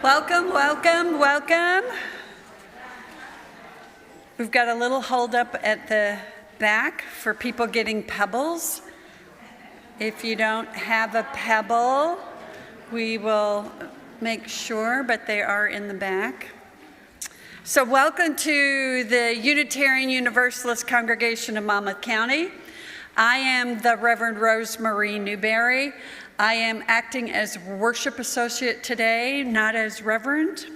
Welcome, welcome, welcome. We've got a little hold up at the back for people getting pebbles. If you don't have a pebble, we will make sure, but they are in the back. So welcome to the Unitarian Universalist congregation of Monmouth County. I am the Reverend Rosemarie Newberry. I am acting as worship associate today, not as reverend.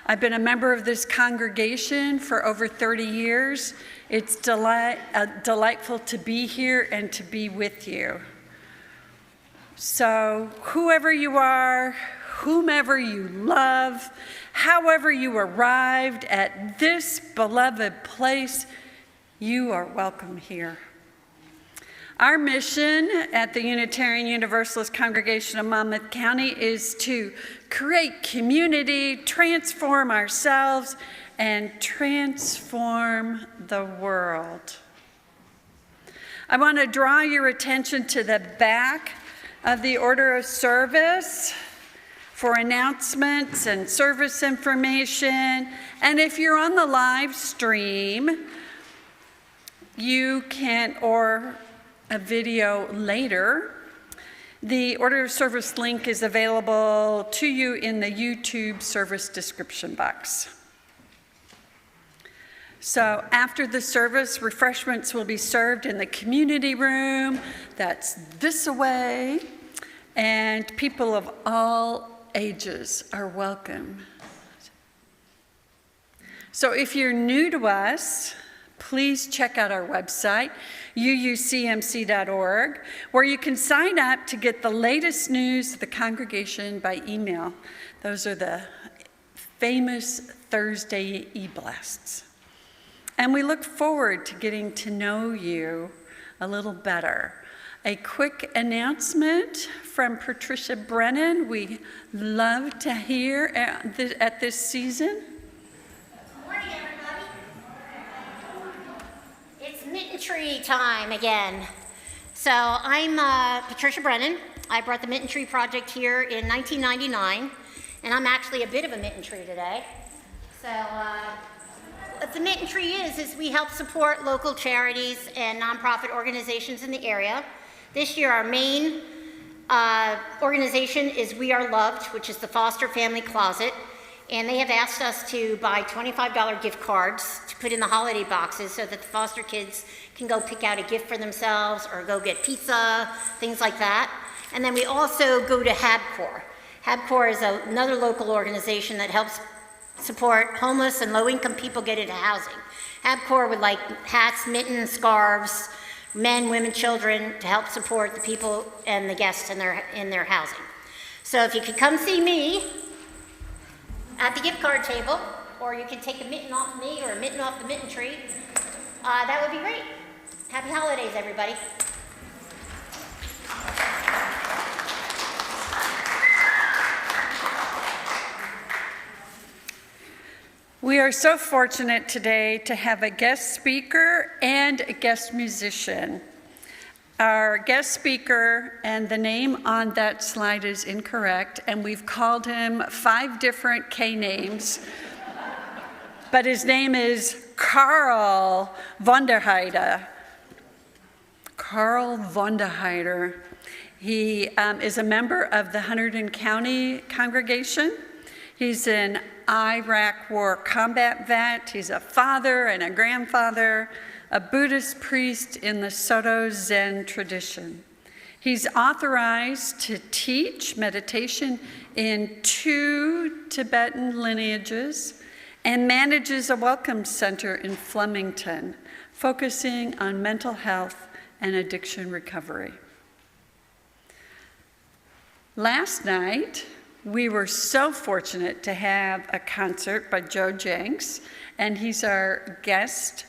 I've been a member of this congregation for over 30 years. It's delightful to be here and to be with you. So whoever you are, whomever you love, however you arrived at this beloved place, you are welcome here. Our mission at the Unitarian Universalist congregation of Monmouth County is to create community, transform ourselves, and transform the world. I want to draw your attention to the back of the order of service for announcements and service information. And if you're on the live stream, you can, or a video later, the order of service link is available to you in the YouTube service description box. So after the service, refreshments will be served in the community room. That's this way. And people of all ages are welcome. So if you're new to us, please check out our website, uucmc.org, where you can sign up to get the latest news of the congregation by email. Those are the famous Thursday e-blasts. And we look forward to getting to know you a little better. A quick announcement from Patricia Brennan. We love to hear at this season. Good morning, everybody. It's mitten tree time again. So I'm Patricia Brennan. I brought the Mitten Tree Project here in 1999, and I'm actually a bit of a mitten tree today. So what the Mitten Tree is we help support local charities and nonprofit organizations in the area. This year, our main organization is We Are Loved, which is the Foster Family Closet, and they have asked us to buy $25 gift cards to put in the holiday boxes so that the foster kids can go pick out a gift for themselves or go get pizza, things like that. And then we also go to HABCOR. HABCOR is another local organization that helps support homeless and low-income people get into housing. HABCOR would like hats, mittens, scarves, men, women, children, to help support the people and the guests in their housing. So if you could come see me at the gift card table, or you can take a mitten off me or a mitten off the mitten tree, that would be great. Happy holidays, everybody. We are so fortunate today to have a guest speaker and a guest musician. Our guest speaker, and the name on that slide is incorrect, and we've called him 5 different K names, but his name is Karl Vonderheyde. Karl Vonderheyde. He is a member of the Hunterdon County congregation. He's an Iraq War combat vet. He's a father and a grandfather, a Buddhist priest in the Soto Zen tradition. He's authorized to teach meditation in 2 Tibetan lineages and manages a welcome center in Flemington, focusing on mental health and addiction recovery. Last night, we were so fortunate to have a concert by Jencks, and he's our guest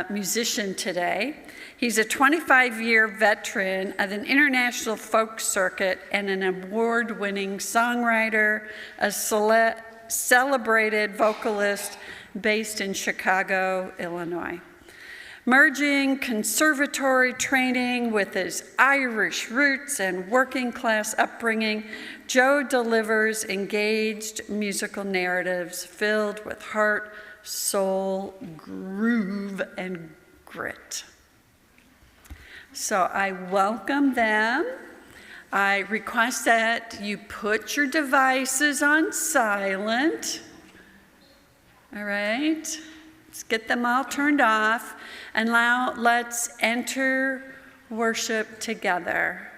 musician today. He's a 25-year veteran of an international folk circuit and an award-winning songwriter, a celebrated vocalist based in Chicago, Illinois. Merging conservatory training with his Irish roots and working class upbringing, Joe delivers engaged musical narratives filled with heart, soul, groove, and grit. So I welcome them. I request that you put your devices on silent. All right? Let's get them all turned off, and now let's enter worship together.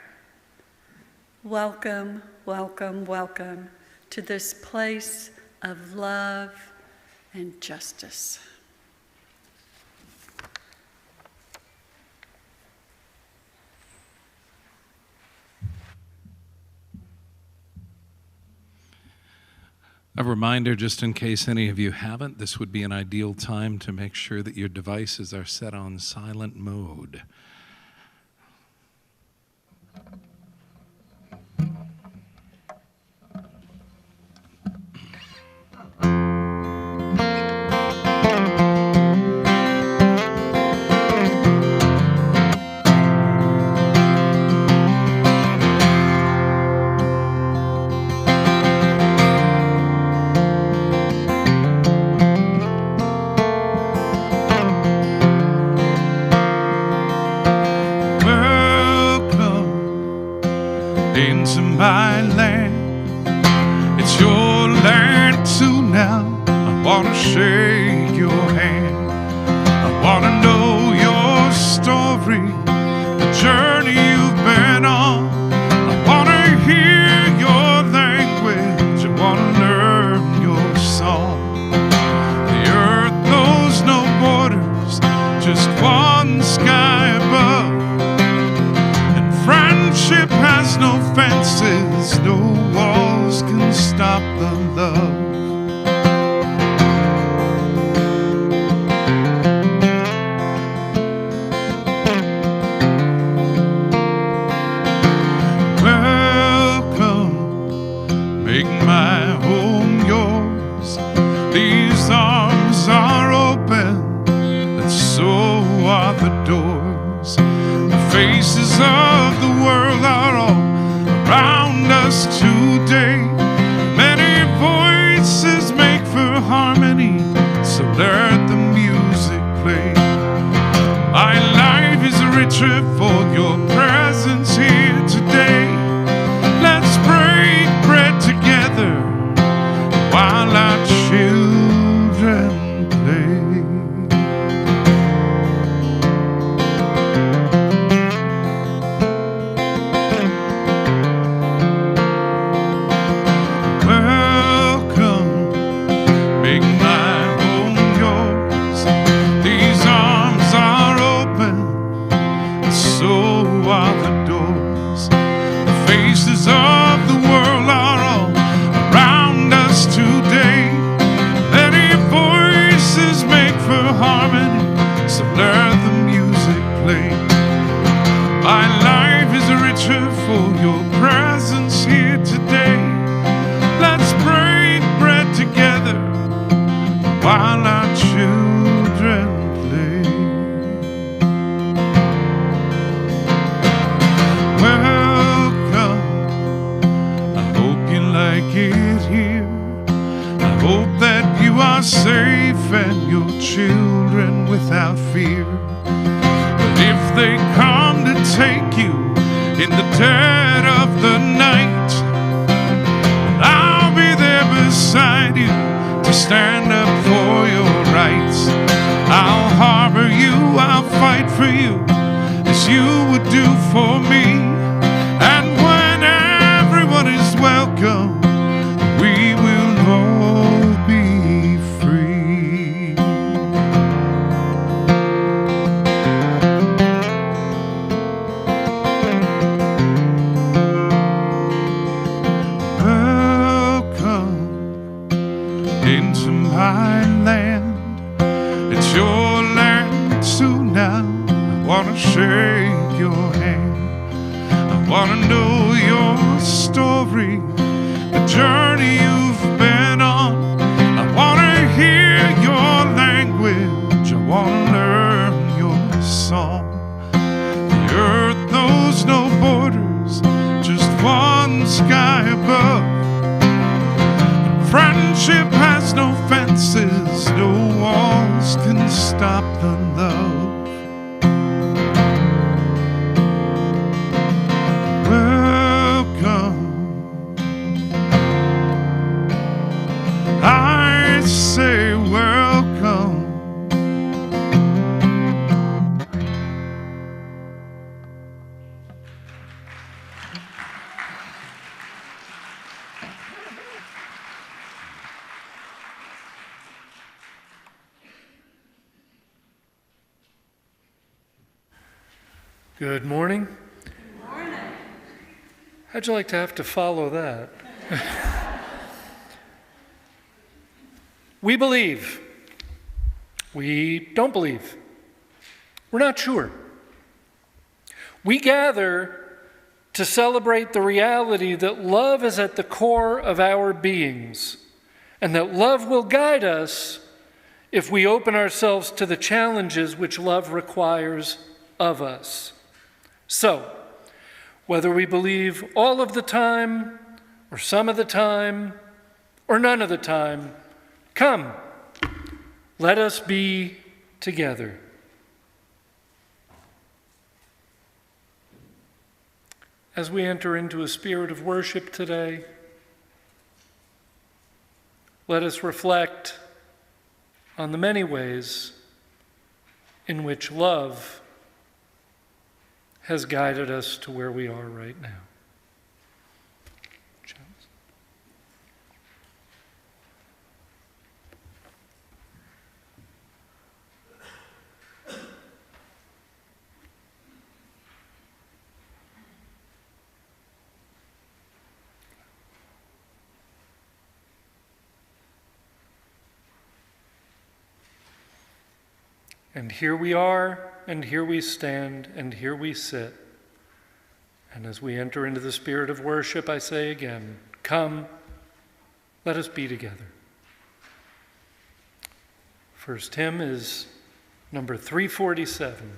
Welcome, welcome, welcome to this place of love and justice. A reminder, just in case any of you haven't, this would be an ideal time to make sure that your devices are set on silent mode. Into my land, it's your land too now. I wanna shake your hand, I wanna know your story, the journey you've been on. I wanna hear your language, I wanna learn your song. The earth knows no borders, just one sky above. Friendship has no fences, no walls can stop the love. Welcome, make my home yours. These arms are open, and so are the doors. The faces of the world are all around us today. Many voices make for harmony, so let the music play. My life is richer for your presence here today. Let's break bread together while our children play. Safe and your children without fear. But if they come to take you in the dead of the night, I'll be there beside you to stand up for your rights. I'll harbor you, I'll fight for you as you would do for me. And when everyone is welcome, we will all be into my land. It's your land too now. I wanna shake your hand, I wanna know your story, the journey you've been on. I wanna hear your language, I wanna learn your high above. Friendship has no fences, no walls can stop the love. Welcome, I say welcome. Good morning. Good morning. How'd you like to have to follow that? We believe. We don't believe. We're not sure. We gather to celebrate the reality that love is at the core of our beings, and that love will guide us if we open ourselves to the challenges which love requires of us. So, whether we believe all of the time, or some of the time, or none of the time, come, let us be together. As we enter into a spirit of worship today, let us reflect on the many ways in which love has guided us to where we are right now. And here we are, and here we stand, and here we sit. And as we enter into the spirit of worship, I say again, come, let us be together. First hymn is number 347.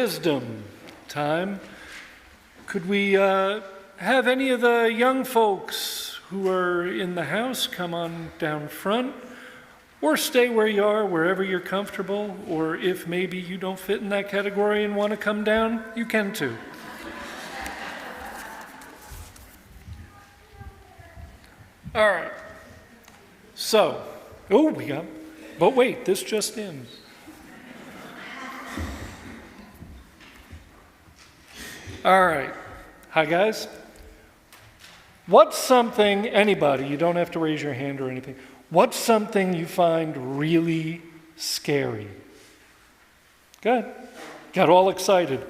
wisdom time. Could we have any of the young folks who are in the house come on down front? Or stay where you are, wherever you're comfortable. Or if maybe you don't fit in that category and want to come down, you can too. All right. So, but wait, this just in. All right. Hi, guys. What's something, anybody, you don't have to raise your hand or anything, what's something you find really scary? Good. Got all excited.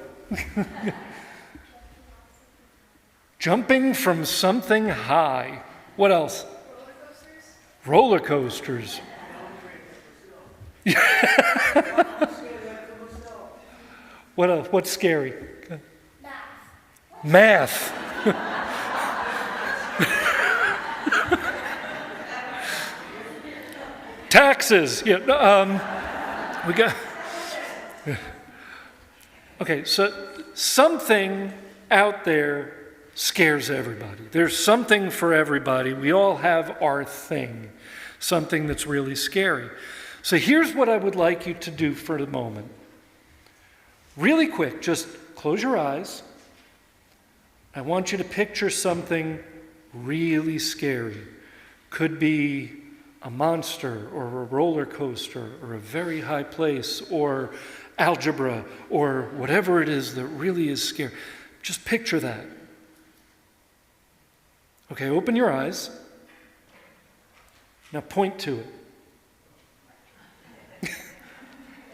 Jumping from something high. What else? Roller coasters. What else? What's scary? Math. Taxes. Yeah. We got. Okay, so something out there scares everybody. There's something for everybody. We all have our thing, something that's really scary. So here's what I would like you to do for the moment. Really quick, just close your eyes. I want you to picture something really scary. Could be a monster or a roller coaster or a very high place or algebra or whatever it is that really is scary. Just picture that. Okay, open your eyes. Now point to it.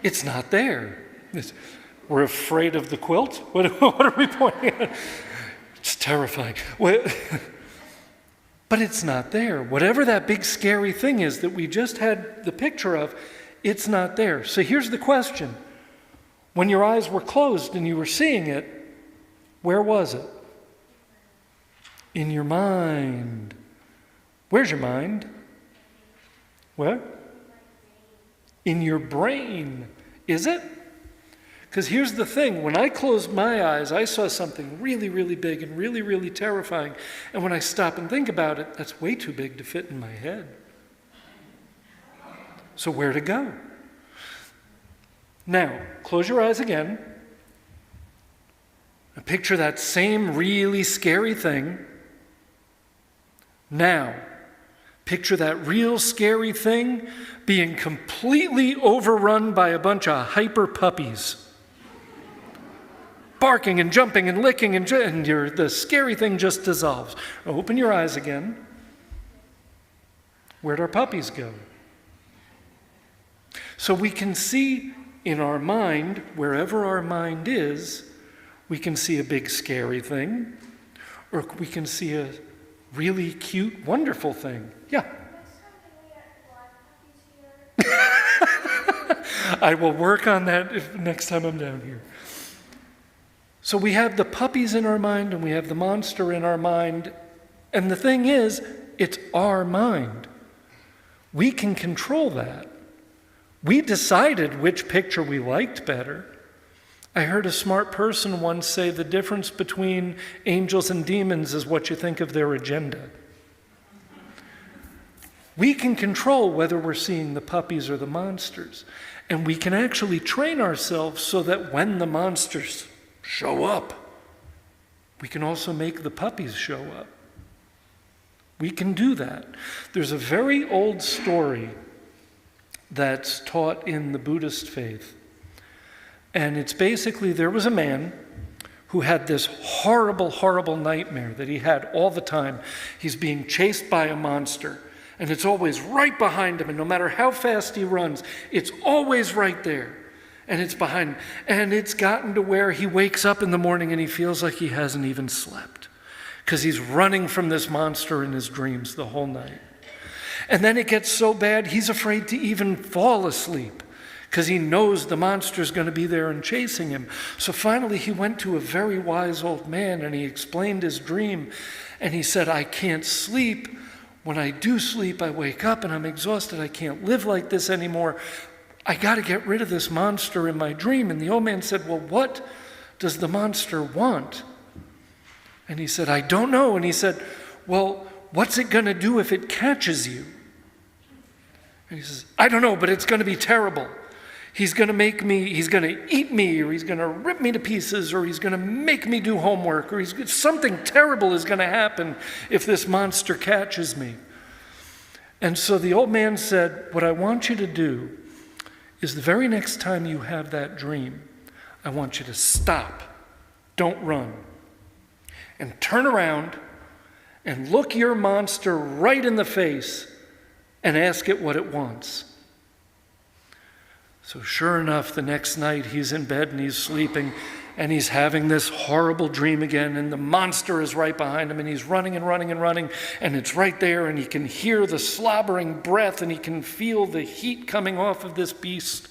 It's not there. We're afraid of the quilt? What are we pointing at? It's terrifying. But it's not there. Whatever that big scary thing is that we just had the picture of, it's not there. So here's the question. When your eyes were closed and you were seeing it, where was it? In your mind. Where's your mind? Where? In your brain. Is it? Because here's the thing. When I closed my eyes, I saw something really, really big and really, really terrifying. And when I stop and think about it, that's way too big to fit in my head. So where to go? Now, close your eyes again. And picture that same really scary thing. Now, picture that real scary thing being completely overrun by a bunch of hyper puppies. Barking and jumping and licking, and the scary thing just dissolves. Open your eyes again. Where'd our puppies go? So we can see in our mind, wherever our mind is, we can see a big scary thing, or we can see a really cute, wonderful thing. Yeah. I will work on that next time I'm down here. So we have the puppies in our mind and we have the monster in our mind. And the thing is, it's our mind. We can control that. We decided which picture we liked better. I heard a smart person once say the difference between angels and demons is what you think of their agenda. We can control whether we're seeing the puppies or the monsters. And we can actually train ourselves so that when the monsters show up, we can also make the puppies show up. We can do that. There's a very old story that's taught in the Buddhist faith. And it's basically, there was a man who had this horrible, horrible nightmare that he had all the time. He's being chased by a monster, and it's always right behind him, and no matter how fast he runs, it's always right there. And it's behind him. And it's gotten to where he wakes up in the morning and he feels like he hasn't even slept, because he's running from this monster in his dreams the whole night. And then it gets so bad, he's afraid to even fall asleep, because he knows the monster's going to be there and chasing him. So finally he went to a very wise old man and he explained his dream. And he said, I can't sleep. When I do sleep, I wake up and I'm exhausted. I can't live like this anymore. I got to get rid of this monster in my dream. And the old man said, well, what does the monster want? And he said, I don't know. And he said, well, what's it going to do if it catches you? And he says, I don't know, but it's going to be terrible. He's going to eat me, or he's going to rip me to pieces, or he's going to make me do homework, or something terrible is going to happen if this monster catches me. And so the old man said, what I want you to do is the very next time you have that dream, I want you to stop, don't run, and turn around and look your monster right in the face and ask it what it wants. So sure enough, the next night he's in bed and he's sleeping and he's having this horrible dream again, and the monster is right behind him, and he's running and running and running, and it's right there, and he can hear the slobbering breath, and he can feel the heat coming off of this beast.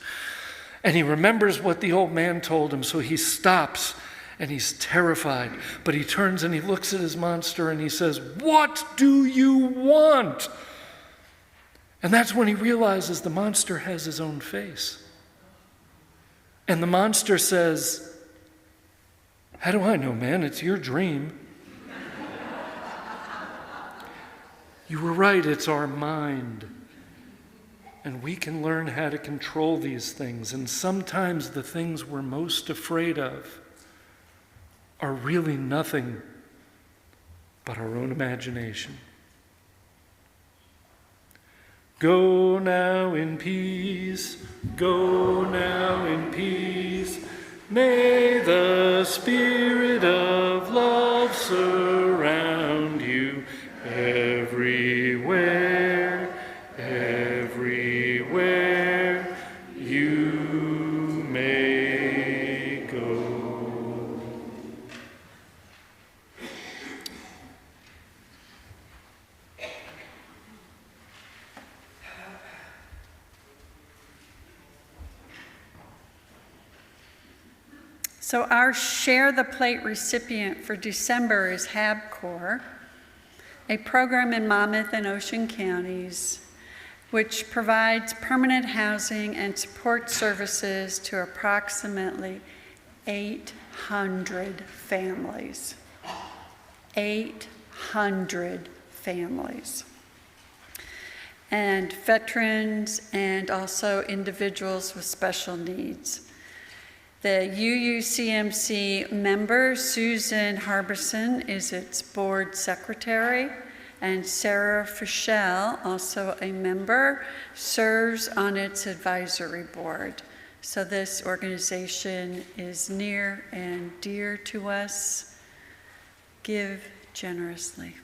And he remembers what the old man told him, so he stops, and he's terrified. But he turns and he looks at his monster and he says, what do you want? And that's when he realizes the monster has his own face. And the monster says, how do I know, man? It's your dream. You were right, it's our mind. And we can learn how to control these things. And sometimes the things we're most afraid of are really nothing but our own imagination. Go now in peace, go now in peace. May the spirit of love surround you everywhere, everywhere you may go. So our Share the Plate recipient for December is HabCorps, a program in Monmouth and Ocean counties, which provides permanent housing and support services to approximately 800 families. 800 families. And veterans and also individuals with special needs. The UUCMC member, Susan Harbison, is its board secretary, and Sarah Fischel, also a member, serves on its advisory board. So this organization is near and dear to us. Give generously.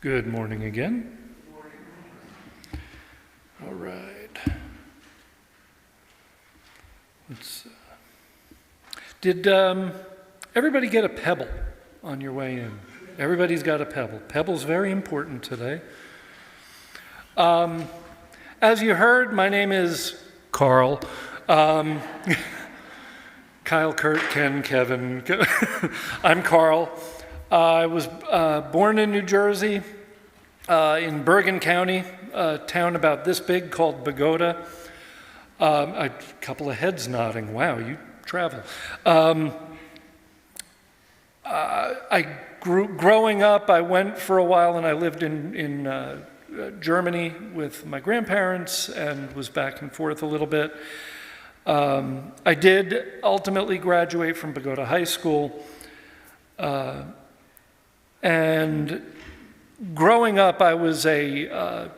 Good morning again. All right. Did everybody get a Pebble on your way in? Everybody's got a Pebble. Pebble's very important today. As you heard, my name is Karl. Kyle, Kurt, Ken, Kevin. I'm Karl. I was born in New Jersey, in Bergen County, a town about this big called Bogota. A couple of heads nodding. Wow, you travel. Growing up, I went for a while and I lived in Germany with my grandparents and was back and forth a little bit. I did ultimately graduate from Bogota High School. And growing up, I was a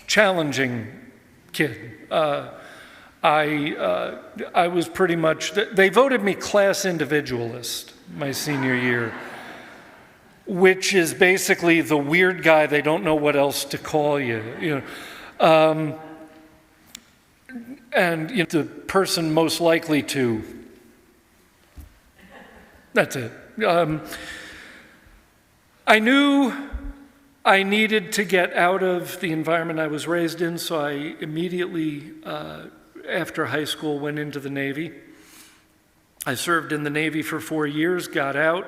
challenging kid. I was pretty much, they voted me class individualist my senior year, which is basically the weird guy, they don't know what else to call you. And the person most likely to, that's it. I knew I needed to get out of the environment I was raised in, so I immediately, after high school, went into the Navy. I served in the Navy for 4 years, got out.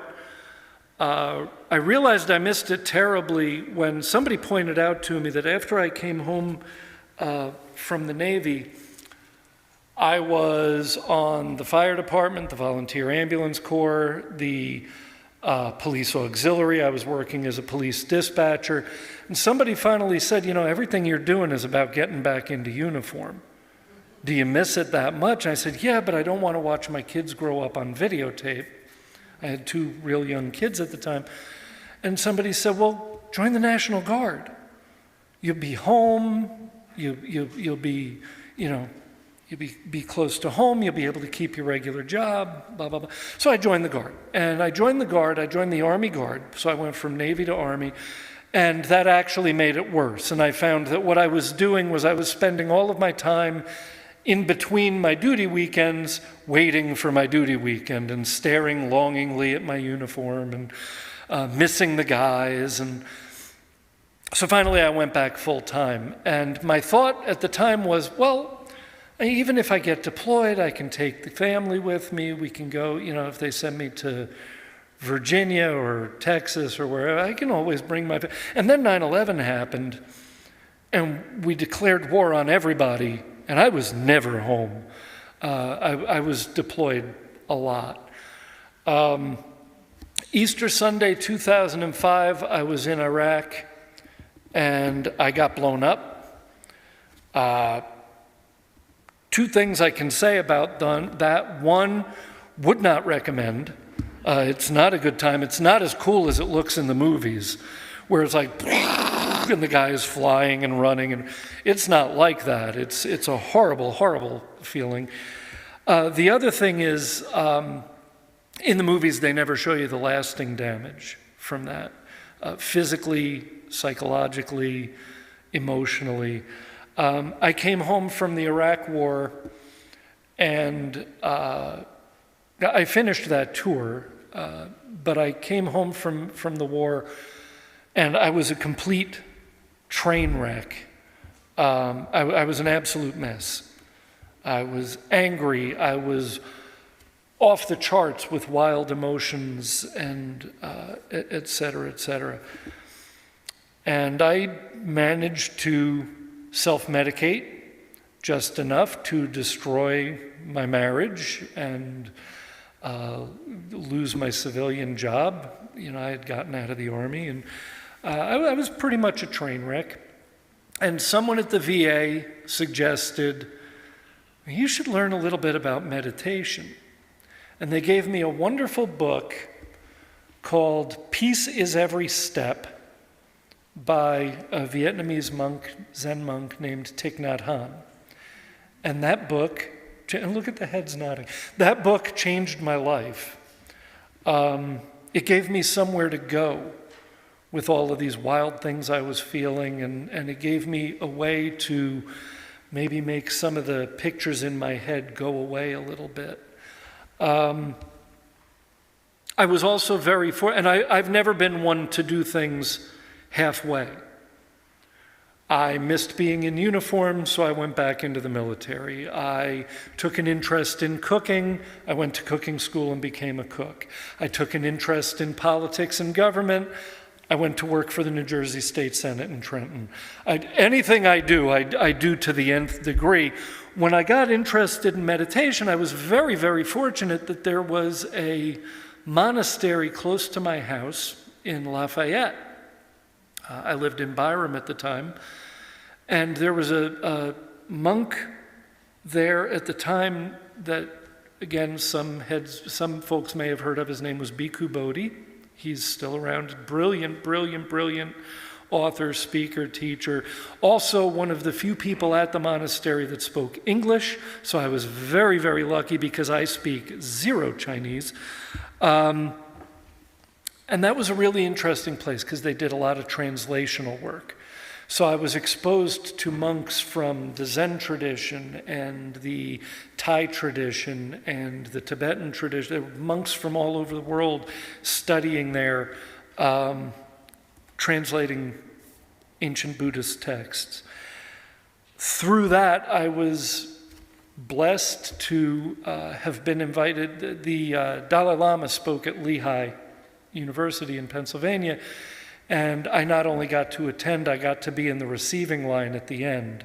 I realized I missed it terribly when somebody pointed out to me that after I came home from the Navy, I was on the fire department, the volunteer ambulance corps, the police auxiliary. I was working as a police dispatcher. And somebody finally said, everything you're doing is about getting back into uniform. Do you miss it that much? I said, yeah, but I don't want to watch my kids grow up on videotape. I had 2 real young kids at the time. And somebody said, well, join the National Guard. You'll be home, you'll be, you'll be close to home, you'll be able to keep your regular job, blah, blah, blah. So I joined the Guard. And I joined the Army Guard. So I went from Navy to Army. And that actually made it worse. And I found that what I was doing was I was spending all of my time in between my duty weekends, waiting for my duty weekend and staring longingly at my uniform and missing the guys. And so finally I went back full time. And my thought at the time was, well, even if I get deployed, I can take the family with me. We can go, if they send me to Virginia or Texas or wherever, I can always bring my family. And then 9/11 happened, and we declared war on everybody. And I was never home. I was deployed a lot. Easter Sunday 2005, I was in Iraq, and I got blown up. 2 things I can say about that. One, would not recommend. It's not a good time. It's not as cool as it looks in the movies, where it's like, and the guy is flying and running, and it's not like that. It's a horrible, horrible feeling. The other thing is, in the movies, they never show you the lasting damage from that, physically, psychologically, emotionally. I came home from the Iraq War, and I finished that tour, but I came home from the war, and I was a complete train wreck. I was an absolute mess. I was angry. I was off the charts with wild emotions and et cetera, et cetera. And I managed to self-medicate just enough to destroy my marriage and lose my civilian job. I had gotten out of the Army, and I was pretty much a train wreck. And someone at the VA suggested, you should learn a little bit about meditation. And they gave me a wonderful book called Peace is Every Step by a Vietnamese monk, Zen monk named Thich Nhat Hanh. And that book, and look at the heads nodding, that book changed my life. It gave me somewhere to go with all of these wild things I was feeling, and it gave me a way to maybe make some of the pictures in my head go away a little bit. I was also and I've never been one to do things halfway. I missed being in uniform, so I went back into the military. I took an interest in cooking. I went to cooking school and became a cook. I took an interest in politics and government. I went to work for the New Jersey State Senate in Trenton. Anything I do to the nth degree. When I got interested in meditation, I was very, very fortunate that there was a monastery close to my house in Lafayette. I lived in Byram at the time, and there was a monk there at the time that, again, some folks may have heard of. His name was Bhikkhu Bodhi. He's still around. Brilliant, brilliant, brilliant author, speaker, teacher. Also one of the few people at the monastery that spoke English, so I was very, very lucky because I speak zero Chinese. And that was a really interesting place because they did a lot of translational work. So I was exposed to monks from the Zen tradition and the Thai tradition and the Tibetan tradition. There were monks from all over the world studying there, translating ancient Buddhist texts. Through that, I was blessed to have been invited. The Dalai Lama spoke at Lehigh University in Pennsylvania, and I not only got to attend, I got to be in the receiving line at the end,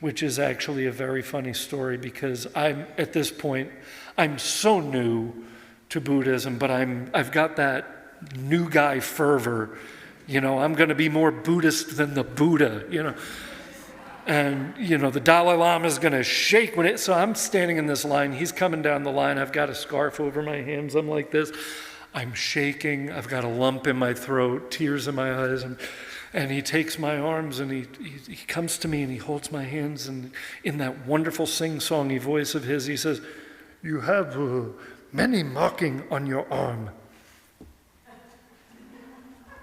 which is actually a very funny story because at this point, I'm so new to Buddhism, but I've got that new guy fervor. I'm going to be more Buddhist than the Buddha, And, the Dalai Lama is going to shake so I'm standing in this line. He's coming down the line. I've got a scarf over my hands. I'm like this. I'm shaking. I've got a lump in my throat, tears in my eyes. And he takes my arms and he comes to me and he holds my hands. And in that wonderful sing-songy voice of his, he says, "You have many marking on your arm."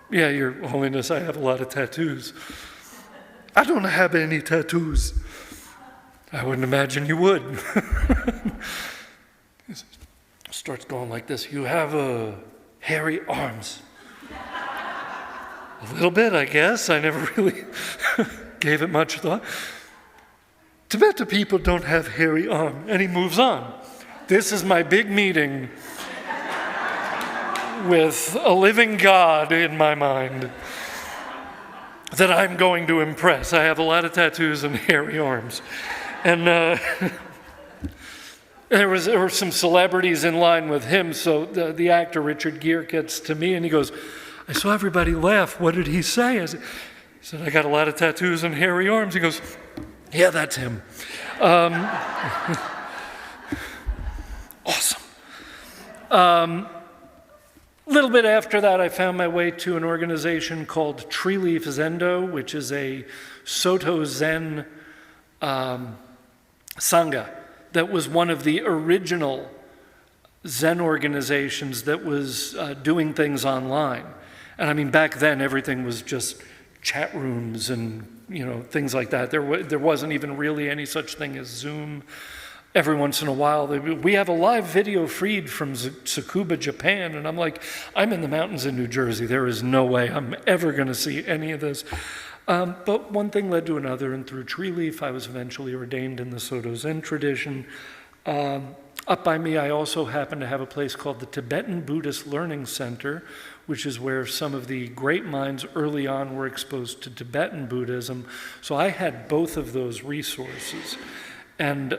"Yeah, Your Holiness, I have a lot of tattoos." "I don't have any tattoos." "I wouldn't imagine you would." Starts going like this. "You have hairy arms." "A little bit, I guess. I never really gave it much thought." "Tibetan people don't have hairy arms." And he moves on. This is my big meeting with a living God in my mind that I'm going to impress. I have a lot of tattoos and hairy arms. And there were some celebrities in line with him, so the actor Richard Gere gets to me and he goes, "I saw everybody laugh. What did he say?" I said, "I got a lot of tattoos and hairy arms." He goes, "Yeah, that's him." Awesome. A little bit after that, I found my way to an organization called Tree Leaf Zendo, which is a Soto Zen Sangha that was one of the original Zen organizations that was doing things online. And I mean, back then, everything was just chat rooms and things like that. There wasn't even really any such thing as Zoom. Every once in a while, we have a live video feed from Tsukuba, Japan, and I'm like, I'm in the mountains in New Jersey. There is no way I'm ever going to see any of this. But one thing led to another, and through Tree Leaf, I was eventually ordained in the Soto Zen tradition. Up by me, I also happen to have a place called the Tibetan Buddhist Learning Center, which is where some of the great minds early on were exposed to Tibetan Buddhism. So I had both of those resources. And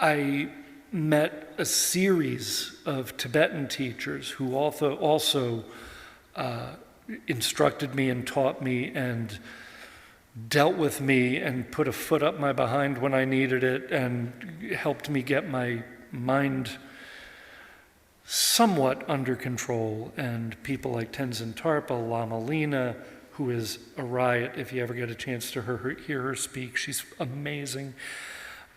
I met a series of Tibetan teachers who also instructed me and taught me and dealt with me and put a foot up my behind when I needed it and helped me get my mind somewhat under control. And people like Tenzin Tarpa, Lama Lena, who is a riot if you ever get a chance to hear her speak. She's amazing.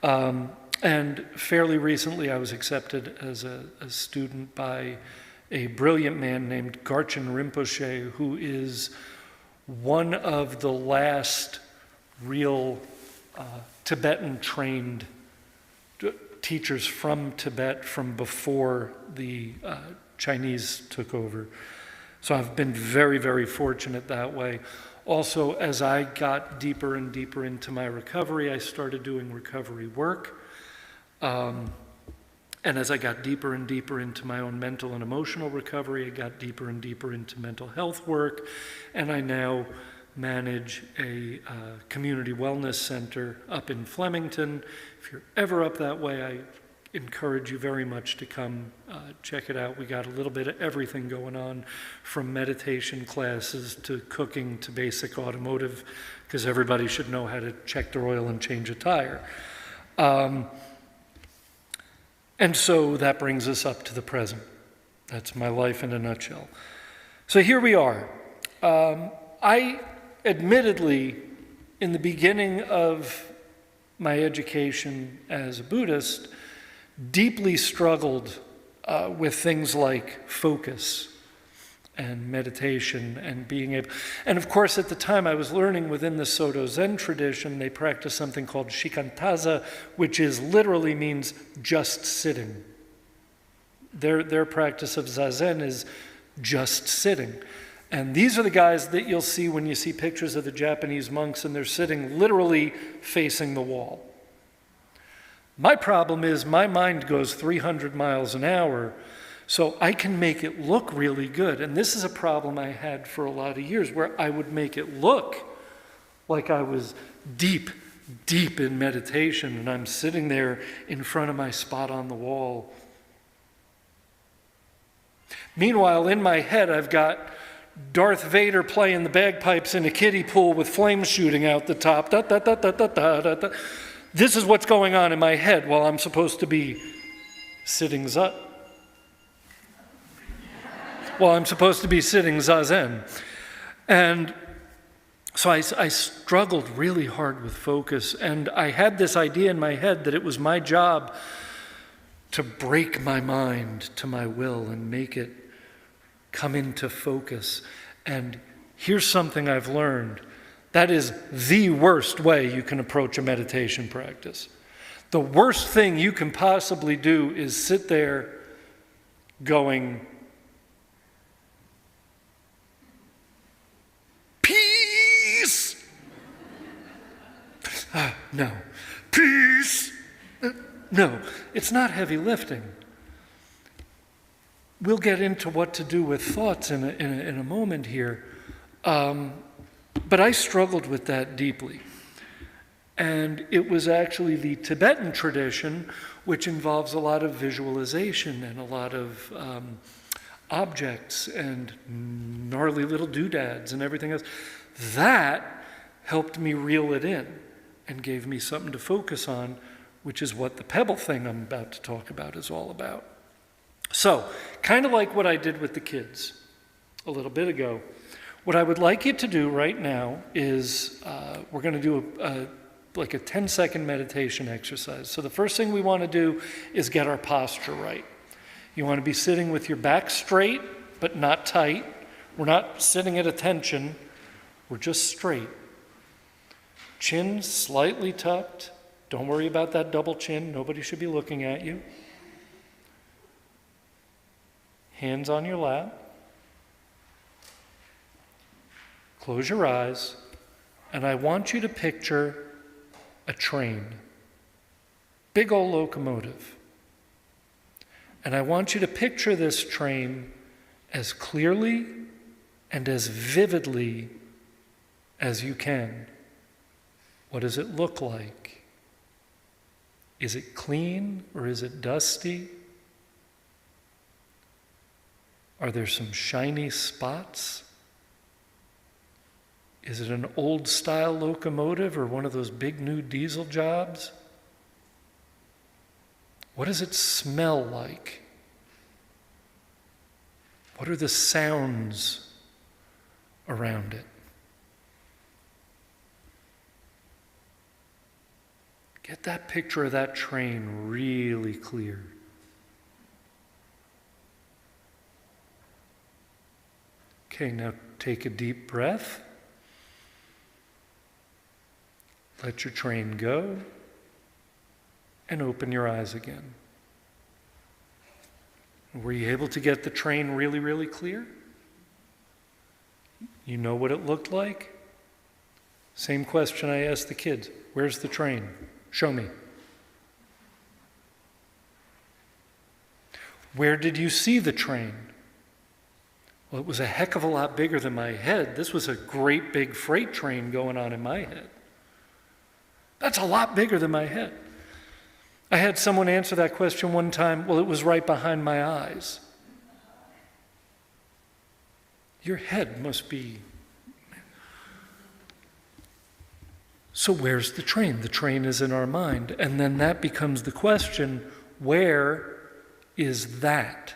And fairly recently I was accepted as a student by a brilliant man named Garchen Rinpoche, who is one of the last real Tibetan-trained teachers from Tibet from before the Chinese took over. So I've been very, very fortunate that way. Also, as I got deeper and deeper into my recovery, I started doing recovery work. And as I got deeper and deeper into my own mental and emotional recovery, I got deeper and deeper into mental health work, and I now manage a community wellness center up in Flemington. If you're ever up that way, I encourage you very much to come check it out. We got a little bit of everything going on, from meditation classes to cooking to basic automotive, because everybody should know how to check their oil and change a tire. And so that brings us up to the present. That's my life in a nutshell. So here we are. I admittedly, in the beginning of my education as a Buddhist, deeply struggled with things like focus and meditation and being able... And of course, at the time I was learning within the Soto Zen tradition, they practice something called shikantaza, which literally means just sitting. Their practice of zazen is just sitting. And these are the guys that you'll see when you see pictures of the Japanese monks, and they're sitting literally facing the wall. My problem is my mind goes 300 miles an hour, so I can make it look really good. And this is a problem I had for a lot of years, where I would make it look like I was deep, deep in meditation, and I'm sitting there in front of my spot on the wall. Meanwhile, in my head, I've got Darth Vader playing the bagpipes in a kiddie pool with flames shooting out the top. Da, da, da, da, da, da, da, da. This is what's going on in my head while I'm supposed to be sitting zazen. And so I struggled really hard with focus, and I had this idea in my head that it was my job to break my mind to my will and make it come into focus. And here's something I've learned. That is the worst way you can approach a meditation practice. The worst thing you can possibly do is sit there going, peace! No. Peace! No, it's not heavy lifting. We'll get into what to do with thoughts in a moment here. But I struggled with that deeply. And it was actually the Tibetan tradition, which involves a lot of visualization and a lot of objects and gnarly little doodads and everything else. That helped me reel it in and gave me something to focus on, which is what the Pebble thing I'm about to talk about is all about. So, kind of like what I did with the kids a little bit ago, what I would like you to do right now is we're going to do a 10-second meditation exercise. So the first thing we want to do is get our posture right. You want to be sitting with your back straight, but not tight. We're not sitting at attention. We're just straight. Chin slightly tucked. Don't worry about that double chin. Nobody should be looking at you. Hands on your lap. Close your eyes, and I want you to picture a train. Big old locomotive. And I want you to picture this train as clearly and as vividly as you can. What does it look like? Is it clean or is it dusty? Are there some shiny spots? Is it an old-style locomotive or one of those big new diesel jobs? What does it smell like? What are the sounds around it? Get that picture of that train really clear. Okay, now take a deep breath. Let your train go. And open your eyes again. Were you able to get the train really, really clear? You know what it looked like? Same question I asked the kids. Where's the train? Show me. Where did you see the train? Well, it was a heck of a lot bigger than my head. This was a great big freight train going on in my head. That's a lot bigger than my head. I had someone answer that question one time, well, it was right behind my eyes. Your head must be... So where's the train? The train is in our mind. And then that becomes the question, where is that?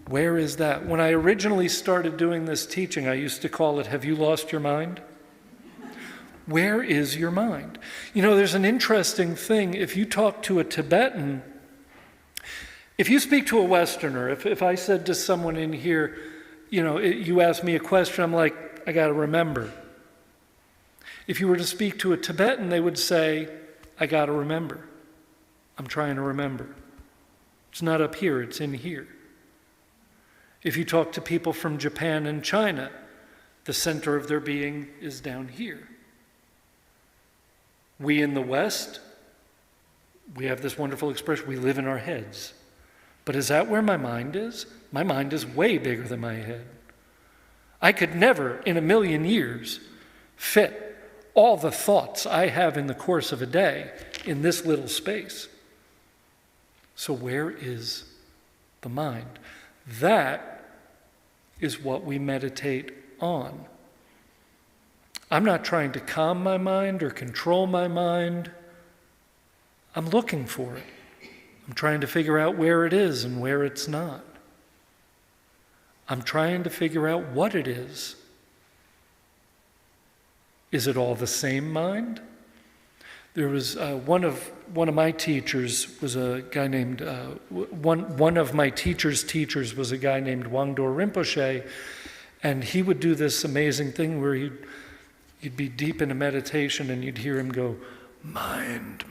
Where is that? When I originally started doing this teaching, I used to call it, have you lost your mind? Where is your mind? You know, there's an interesting thing. If you talk to a Tibetan, if you speak to a Westerner, if I said to someone in here, you know, you ask me a question, I'm like, I got to remember. If you were to speak to a Tibetan, they would say, I got to remember. I'm trying to remember. It's not up here, it's in here. If you talk to people from Japan and China, the center of their being is down here. We in the West, we have this wonderful expression, we live in our heads. But is that where my mind is? My mind is way bigger than my head. I could never, in a million years, fit all the thoughts I have in the course of a day in this little space. So where is the mind? That is what we meditate on. I'm not trying to calm my mind or control my mind. I'm looking for it. I'm trying to figure out where it is and where it's not. I'm trying to figure out what it is. Is it all the same mind? There was one of my teachers was a guy named one of my teacher's teachers was a guy named Wangdor Rinpoche, and he would do this amazing thing where you'd be deep in a meditation and you'd hear him go, mind,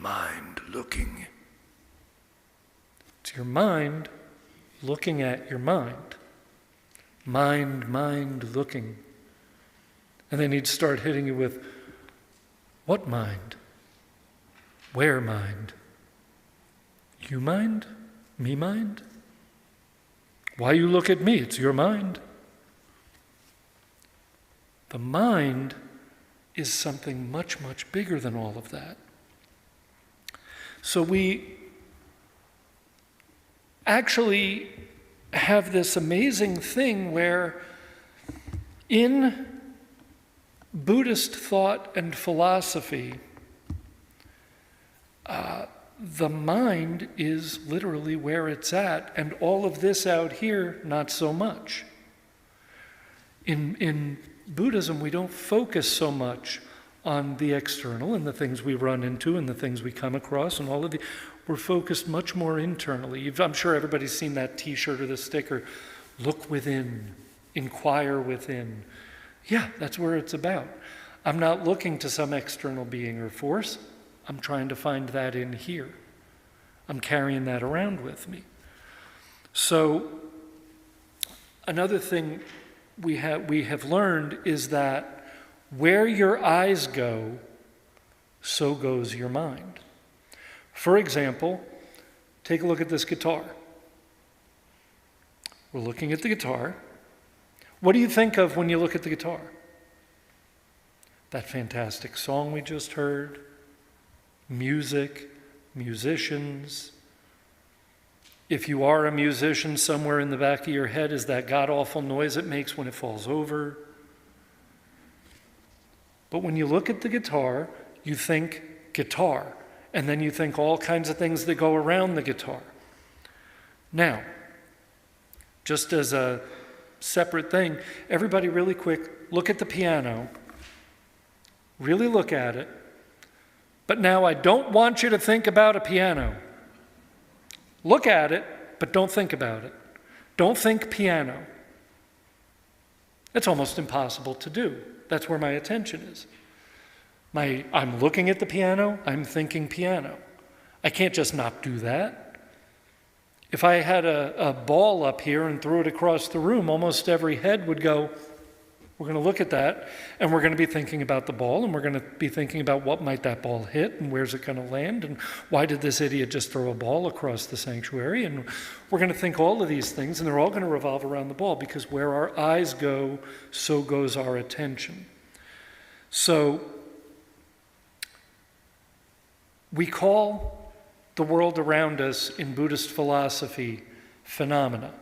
looking. It's your mind looking at your mind. Mind, looking. And then he'd start hitting you with, what mind? Where mind? You mind? Me mind? Why you look at me? It's your mind. The mind is something much, much bigger than all of that. So we actually have this amazing thing where in Buddhist thought and philosophy, the mind is literally where it's at, and all of this out here, not so much. In Buddhism, we don't focus so much on the external and the things we run into and the things we come across and all of the. We're focused much more internally. I'm sure everybody's seen that T-shirt or the sticker, look within, inquire within. Yeah, that's where it's about. I'm not looking to some external being or force. I'm trying to find that in here. I'm carrying that around with me. So another thing we have learned is that where your eyes go, so goes your mind. For example, take a look at this guitar. We're looking at the guitar. What do you think of when you look at the guitar? That fantastic song we just heard, music, musicians. If you are a musician, somewhere in the back of your head is that god-awful noise it makes when it falls over. But when you look at the guitar, you think guitar, and then you think all kinds of things that go around the guitar. Now, just as a separate thing, everybody really quick, look at the piano. Really look at it. But now I don't want you to think about a piano. Look at it, but don't think about it. Don't think piano. That's almost impossible to do. That's where my attention is. I'm looking at the piano, I'm thinking piano. I can't just not do that. If I had a ball up here and threw it across the room, almost every head would go, we're going to look at that, and we're going to be thinking about the ball, and we're going to be thinking about what might that ball hit, and where's it going to land, and why did this idiot just throw a ball across the sanctuary, and we're going to think all of these things, and they're all going to revolve around the ball, because where our eyes go, so goes our attention. So we call the world around us in Buddhist philosophy phenomena.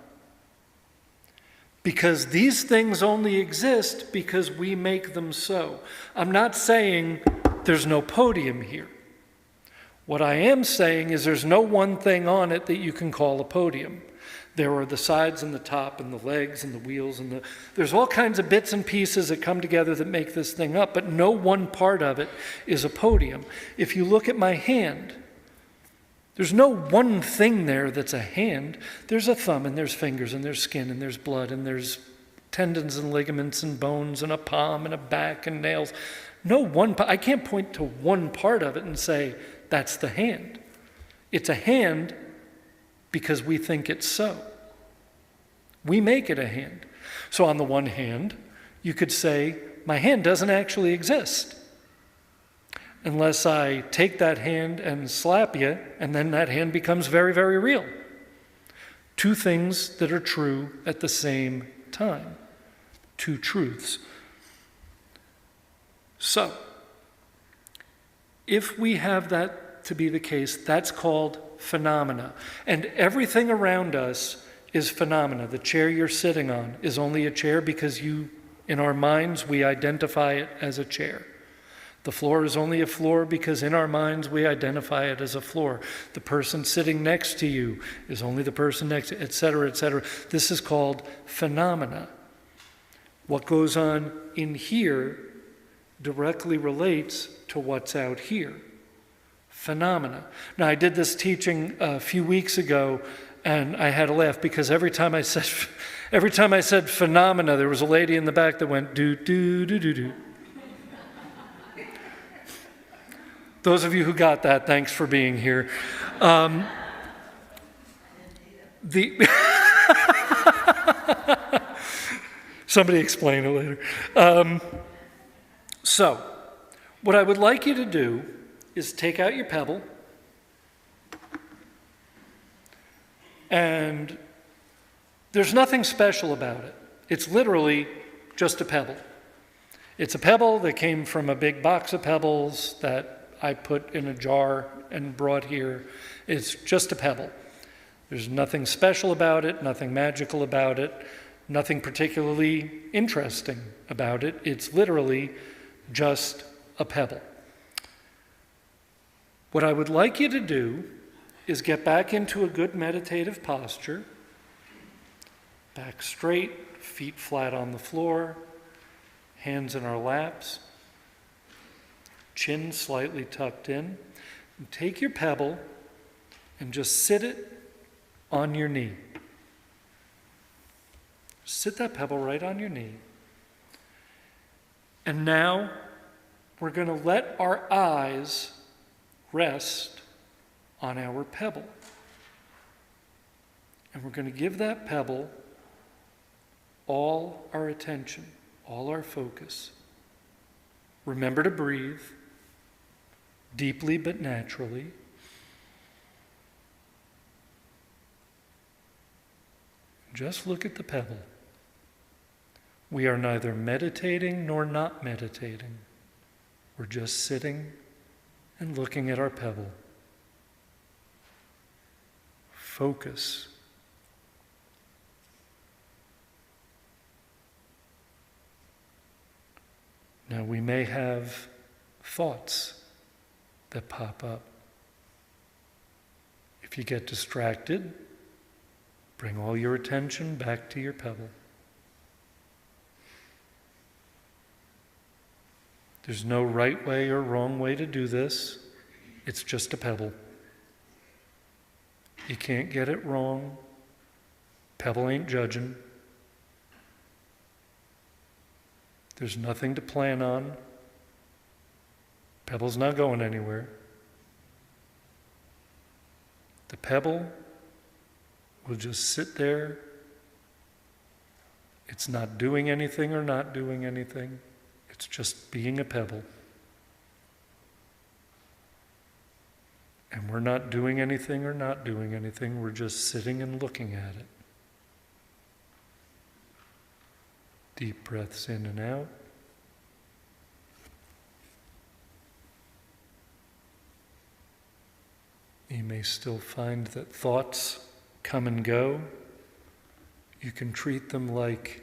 Because these things only exist because we make them so. I'm not saying there's no podium here. What I am saying is there's no one thing on it that you can call a podium. There are the sides and the top and the legs and the wheels and there's all kinds of bits and pieces that come together that make this thing up, but no one part of it is a podium. If you look at my hand, there's no one thing there that's a hand. There's a thumb, and there's fingers, and there's skin, and there's blood, and there's tendons and ligaments and bones, and a palm, and a back, and nails. I can't point to one part of it and say, that's the hand. It's a hand because we think it's so. We make it a hand. So on the one hand, you could say, my hand doesn't actually exist. Unless I take that hand and slap you, and then that hand becomes very, very real. Two things that are true at the same time. Two truths. So, if we have that to be the case, that's called phenomena. And everything around us is phenomena. The chair you're sitting on is only a chair because in our minds, we identify it as a chair. The floor is only a floor because in our minds we identify it as a floor. The person sitting next to you is only the person next to you, et cetera, et cetera. This is called phenomena. What goes on in here directly relates to what's out here. Phenomena. Now, I did this teaching a few weeks ago, and I had a laugh because every time I said phenomena, there was a lady in the back that went do do do do do. Those of you who got that, thanks for being here. Somebody explain it later. So, what I would like you to do is take out your pebble, and there's nothing special about it. It's literally just a pebble. It's a pebble that came from a big box of pebbles that I put in a jar and brought here. It's just a pebble. There's nothing special about it, nothing magical about it, nothing particularly interesting about it. It's literally just a pebble. What I would like you to do is get back into a good meditative posture, back straight, feet flat on the floor, hands in our laps, chin slightly tucked in. And take your pebble and just sit it on your knee. Sit that pebble right on your knee. And now we're going to let our eyes rest on our pebble. And we're going to give that pebble all our attention, all our focus. Remember to breathe. Deeply but naturally. Just look at the pebble. We are neither meditating nor not meditating. We're just sitting and looking at our pebble. Focus. Now we may have thoughts that pop up. If you get distracted, bring all your attention back to your pebble. There's no right way or wrong way to do this. It's just a pebble. You can't get it wrong. Pebble ain't judging. There's nothing to plan on. Pebble's not going anywhere. The pebble will just sit there. It's not doing anything or not doing anything. It's just being a pebble. And we're not doing anything or not doing anything. We're just sitting and looking at it. Deep breaths in and out. You may still find that thoughts come and go. You can treat them like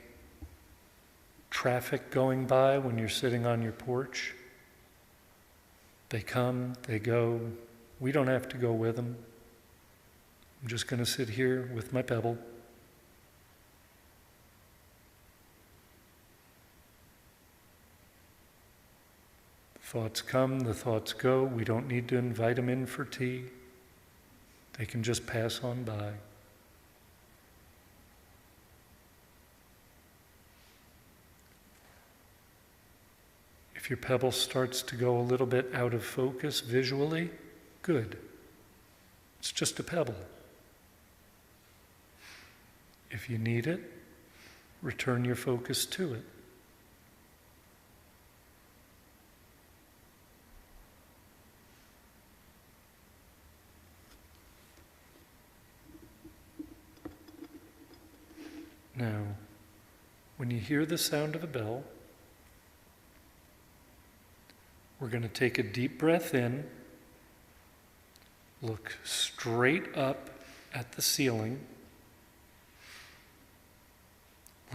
traffic going by when you're sitting on your porch. They come, they go. We don't have to go with them. I'm just going to sit here with my pebble. The thoughts come, the thoughts go. We don't need to invite them in for tea. They can just pass on by. If your pebble starts to go a little bit out of focus visually, good. It's just a pebble. If you need it, return your focus to it. Now, when you hear the sound of a bell, we're going to take a deep breath in, look straight up at the ceiling,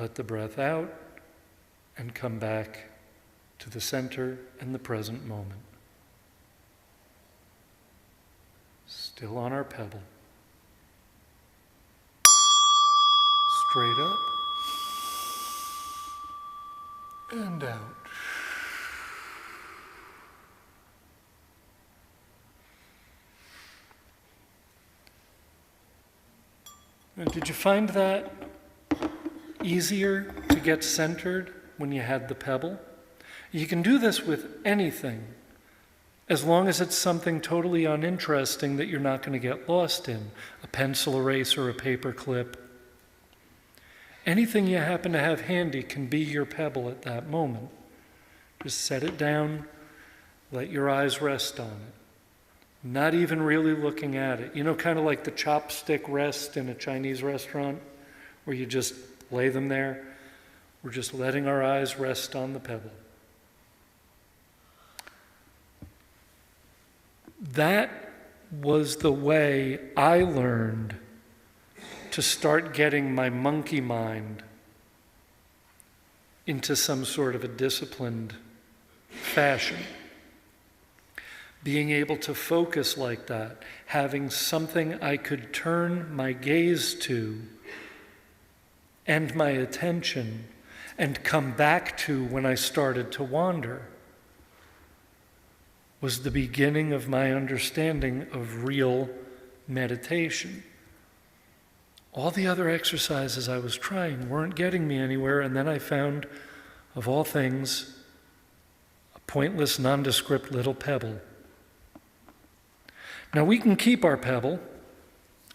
let the breath out, and come back to the center and the present moment. Still on our pebble. Straight up and out. And did you find that easier to get centered when you had the pebble? You can do this with anything, as long as it's something totally uninteresting that you're not going to get lost in. A pencil eraser, a paper clip. Anything you happen to have handy can be your pebble at that moment. Just set it down, let your eyes rest on it. Not even really looking at it. You know, kind of like the chopstick rest in a Chinese restaurant, where you just lay them there. We're just letting our eyes rest on the pebble. That was the way I learned to start getting my monkey mind into some sort of a disciplined fashion. Being able to focus like that, having something I could turn my gaze to and my attention and come back to when I started to wander, was the beginning of my understanding of real meditation. All the other exercises I was trying weren't getting me anywhere, and then I found, of all things, a pointless, nondescript little pebble. Now we can keep our pebble.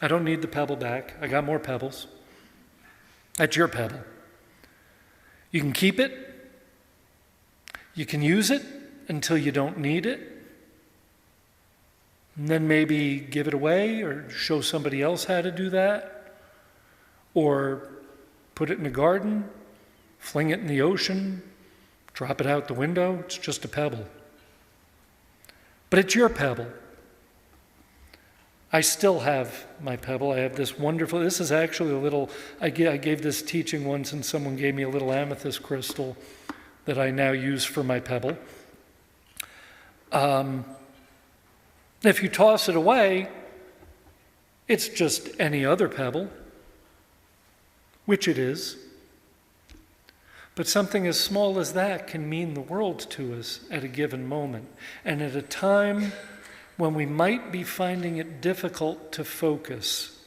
I don't need the pebble back. I got more pebbles. That's your pebble. You can keep it. You can use it until you don't need it. And then maybe give it away or show somebody else how to do that. Or put it in a garden, fling it in the ocean, drop it out the window. It's just a pebble. But it's your pebble. I still have my pebble. I have this wonderful, this is actually a little, I gave this teaching once and someone gave me a little amethyst crystal that I now use for my pebble. If you toss it away, it's just any other pebble, which it is. But something as small as that can mean the world to us at a given moment. And at a time when we might be finding it difficult to focus,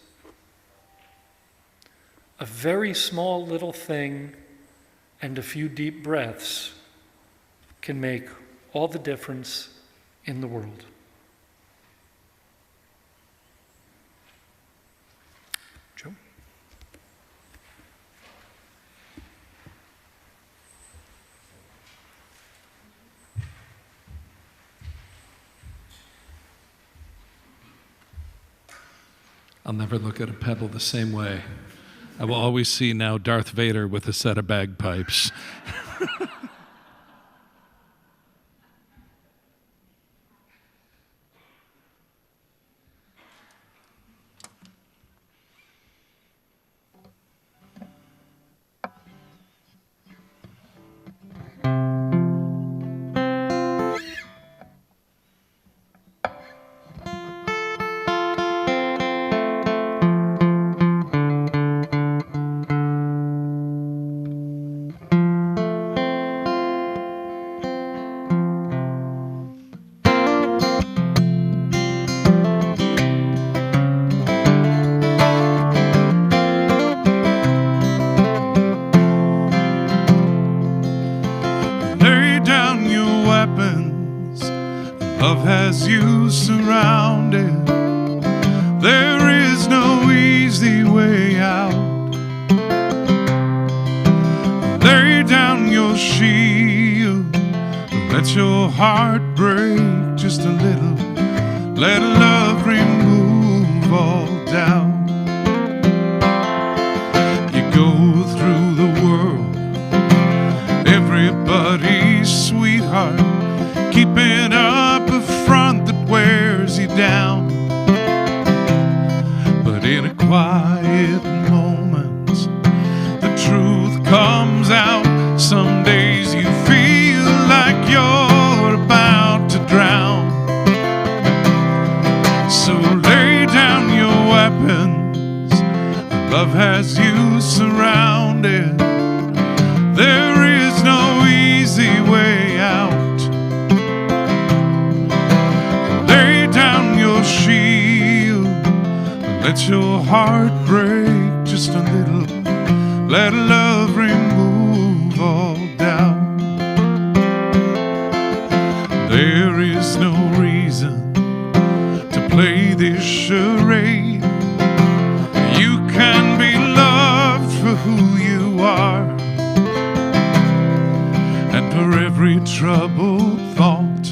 a very small little thing and a few deep breaths can make all the difference in the world. Joe? I'll never look at a pebble the same way. I will always see now Darth Vader with a set of bagpipes. Love has you surrounded. There is no easy way out. Lay down your shield. Let your heart break just a little. Let love remove all doubt. You go through the world, everybody's sweetheart, keeping up a front that wears you down. But in a quiet moment, the truth comes out. Some days you feel like you're about to drown. So lay down your weapons. Love has you surrounded. There is no easy way out. Shield, let your heart break just a little. Let love remove all doubt. There is no reason to play this charade. You can be loved for who you are, and for every troubled thought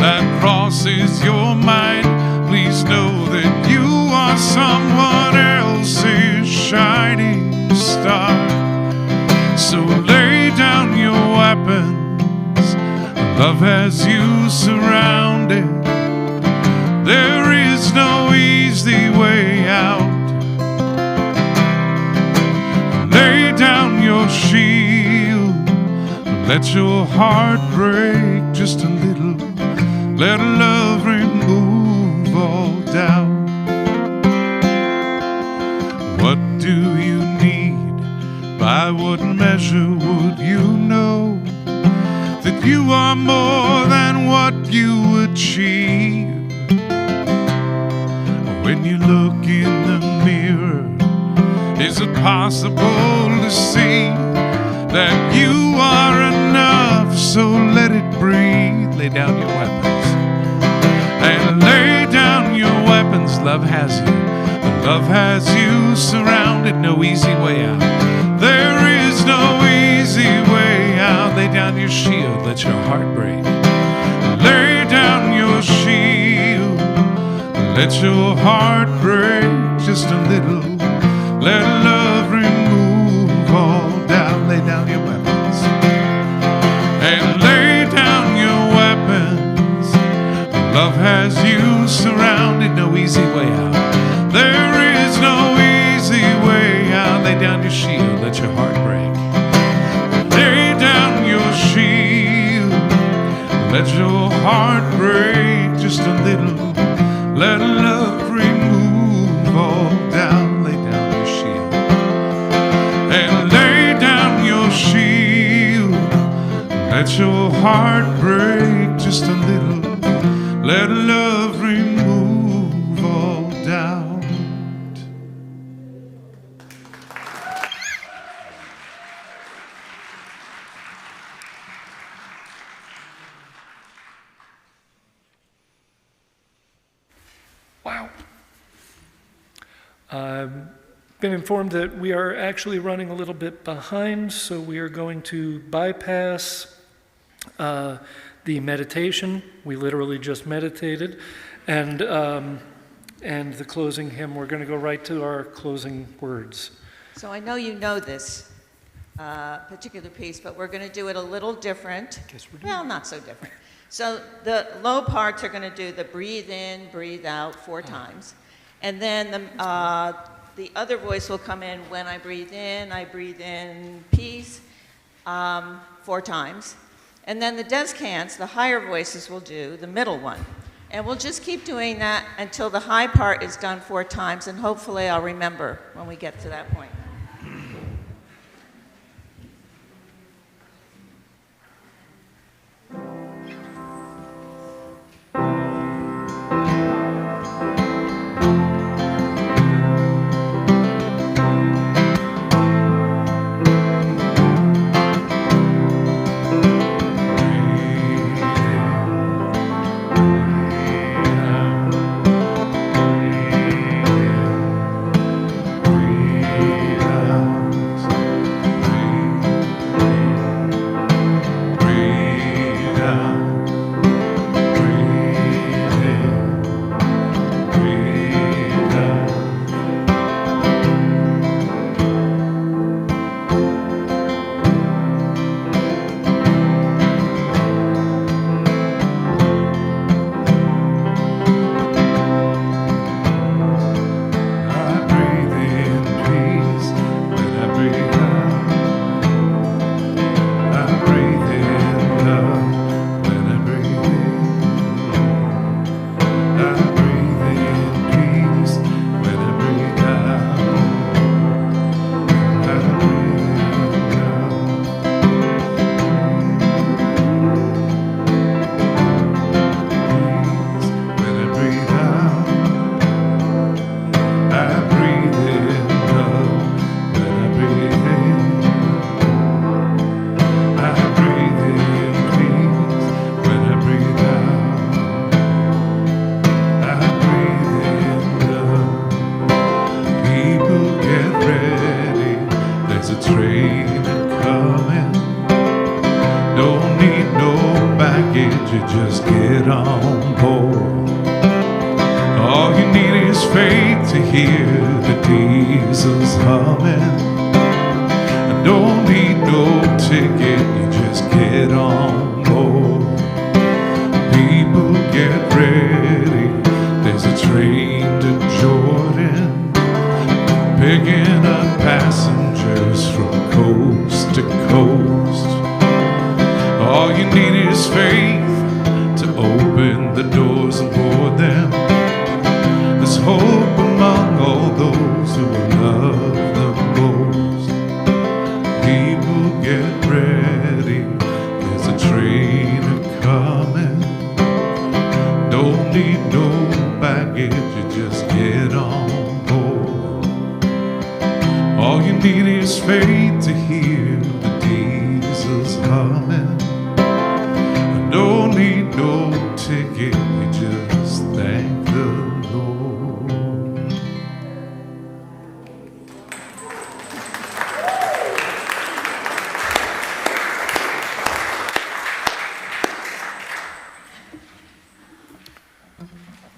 that crosses your mind, please know that you are someone else's shining star. So lay down your weapons. Love has you surrounded. There is no easy way out. Lay down your shield. Let your heart break just a little. Let love remove all doubt. What do you need? By what measure would you know that you are more than what you achieve? When you look in the mirror, is it possible to see that you are enough? So let it breathe. Lay down your weapons. And lay down your weapons. Love has you. Love has you surrounded. No easy way out. There is no easy way out. Lay down your shield. Let your heart break. Lay down your shield. Let your heart break just a little. Let love remove all doubt. Lay down your weapons. And lay down your weapons. Love has you surrounded, no easy way out. There is no easy way out. Lay down your shield, let your heart break. Lay down your shield, let your heart break just a little. Let love remove all doubt. Lay down your shield. And lay down your shield, let your heart break just a little. Let love remove all doubt. Been informed that we are actually running a little bit behind, so we are going to bypass the meditation. We literally just meditated, and the closing hymn. We're going to go right to our closing words. So I know you know this particular piece, but we're going to do it a little different. Well, not so different. So the low parts are going to do the breathe in, breathe out 4 times. And then the other voice will come in when I breathe in peace 4 times. And then the descants, the higher voices, will do the middle one. And we'll just keep doing that until the high part is done 4 times, and hopefully I'll remember when we get to that point.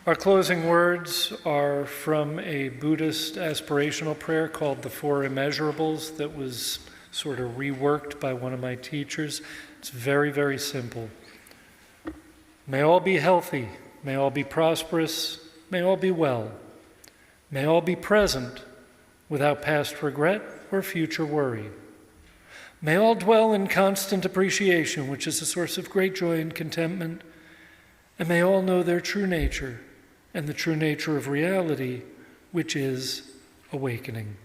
Our closing words are from a Buddhist aspirational prayer called the 4 Immeasurables that was sort of reworked by one of my teachers. It's very, very simple. May all be healthy. May all be prosperous. May all be well. May all be present without past regret or future worry. May all dwell in constant appreciation, which is a source of great joy and contentment. And may all know their true nature and the true nature of reality, which is awakening.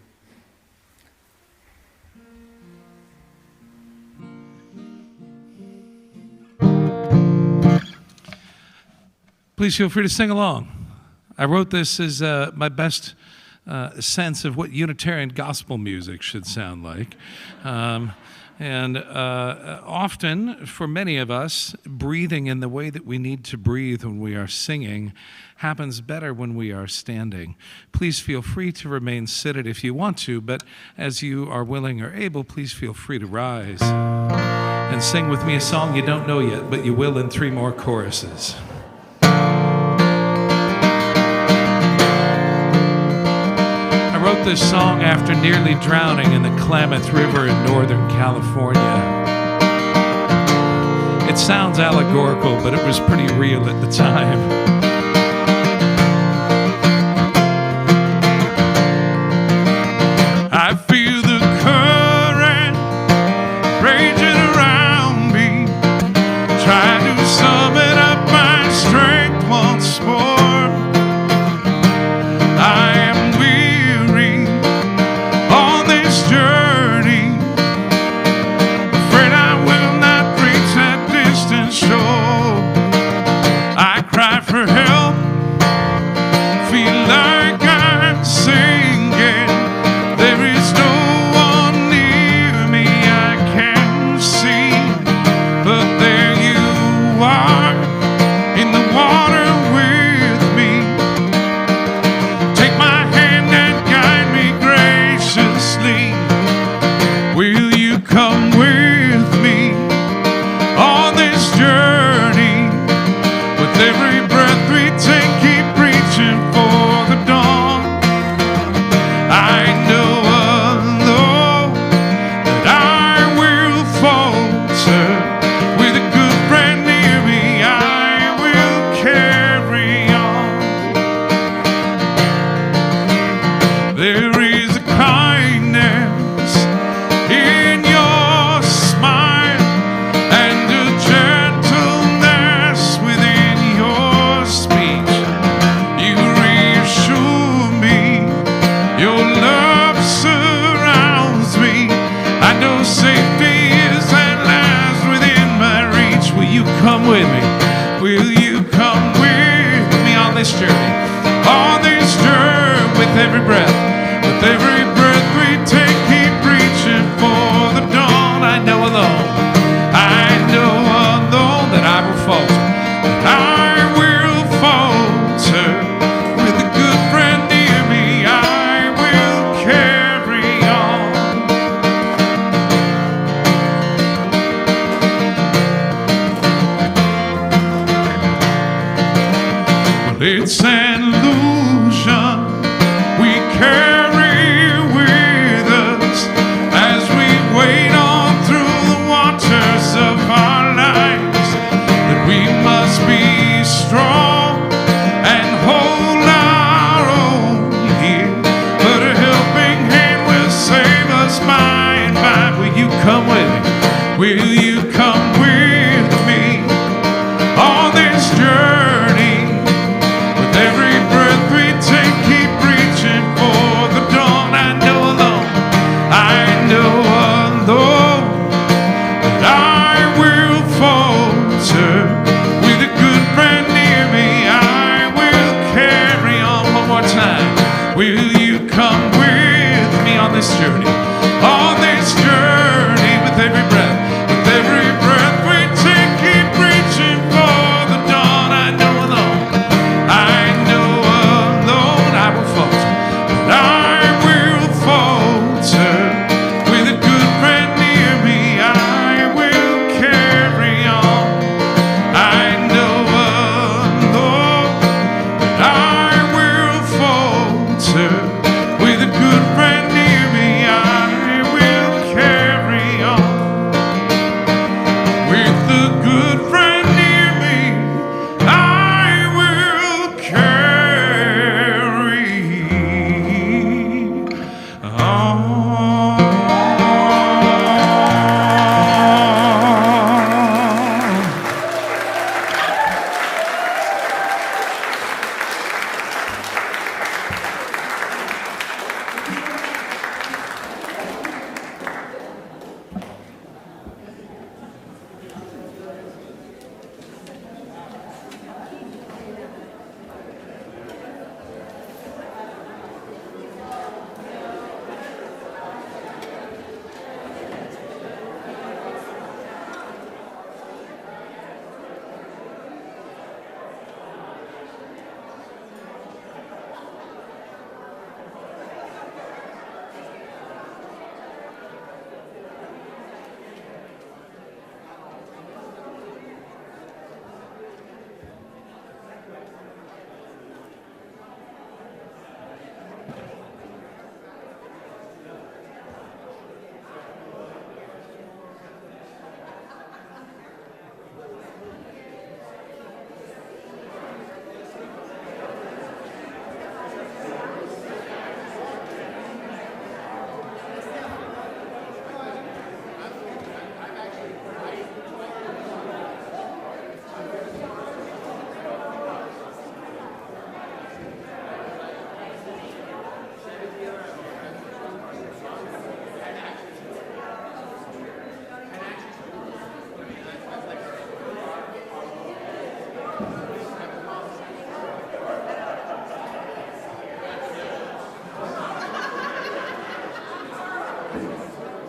Please feel free to sing along. I wrote this as my best sense of what Unitarian gospel music should sound like. And often, for many of us, breathing in the way that we need to breathe when we are singing happens better when we are standing. Please feel free to remain seated if you want to, but as you are willing or able, please feel free to rise and sing with me a song you don't know yet, but you will in 3 more choruses. I wrote this song after nearly drowning in the Klamath River in Northern California. It sounds allegorical, but it was pretty real at the time. I feel the current raging around me, trying to summon up my strength once more. It's an illusion we carry with us as we wade on through the waters of our lives, that we must be strong and hold our own here, but a helping hand will save us by and by. Will you come with me? Will you come with me on this journey? Every breath we take, keep reaching for the dawn. I know alone that I will falter. With a good friend near me, I will carry on. One more time. Will you come with me on this journey?